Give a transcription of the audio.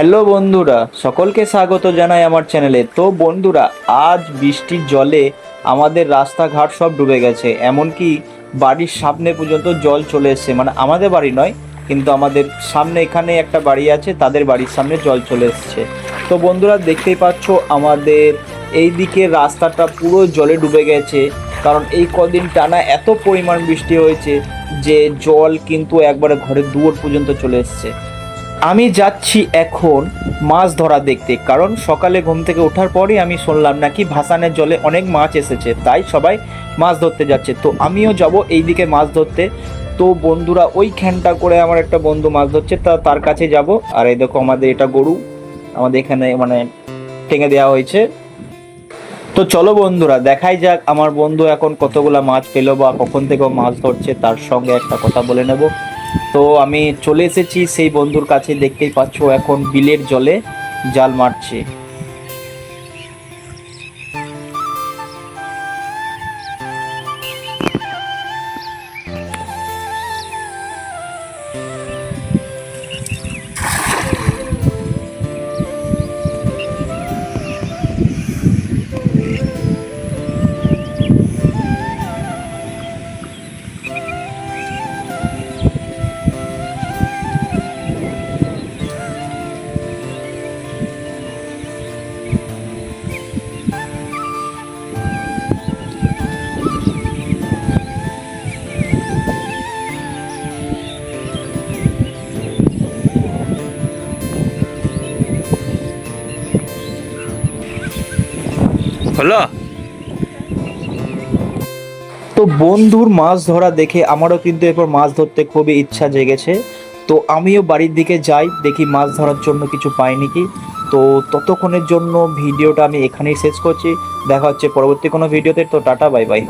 Hello বন্ধুরা, সকলকে স্বাগত জানাই আমার চ্যানেলে। তো বন্ধুরা, আজ বৃষ্টির জলে আমাদের রাস্তাঘাট সব ডুবে গেছে, এমনকি বাড়ির সামনে পর্যন্ত জল চলে এসেছে। মানে আমাদের বাড়ি নয়, কিন্তু আমাদের সামনে এখানে একটা বাড়ি আছে, তাদের বাড়ির সামনে জল চলে এসেছে। তো বন্ধুরা, দেখতেই পাচ্ছ আমাদের এই দিকে রাস্তাটা পুরো জলে ডুবে গেছে, কারণ এই কদিন টানা এত পরিমাণ বৃষ্টি হয়েছে যে জল কিন্তু একবারে ঘরের দুয়ার পর্যন্ত চলে এসেছে। আমি যাচ্ছি এখন মাছ ধরা দেখতে, কারণ সকালে ঘুম থেকে ওঠার পরেই আমি শুনলাম নাকি ভাসানের জলে অনেক মাছ এসেছে, তাই সবাই মাছ ধরতে যাচ্ছে। তো আমিও যাব এই দিকে মাছ ধরতে। তো বন্ধুরা, ওইখানটা করে আমার একটা বন্ধু মাছ ধরছে, তার কাছে যাব। আর এই দেখো, আমাদের এটা গরু আমাদের এখানে মানে টেঙে দেওয়া হয়েছে। তো চলো বন্ধুরা, দেখাই যাক আমার বন্ধু এখন কতগুলা মাছ পেলো বা কখন থেকে ও মাছ ধরছে, তার সঙ্গে একটা কথা বলে নেব। তো আমি চলে এসেছি সেই বন্ধুর কাছে, দেখতেই পাচ্ছ এখন বিলের জলে জাল মারছে। হলো। তো বন্ধুর মাছ ধরা দেখে আমারও কিন্তু এরপর মাছ ধরতে খুবই ইচ্ছা জেগেছে। তো আমিও বাড়ির দিকে যাই, দেখি মাছ ধরার জন্য কিছু পাই নাকি। তো ততক্ষণের জন্য ভিডিওটা আমি এখানেই শেষ করছি। দেখা হচ্ছে পরবর্তী কোনো ভিডিওতে। তো টাটা, বাই বাই।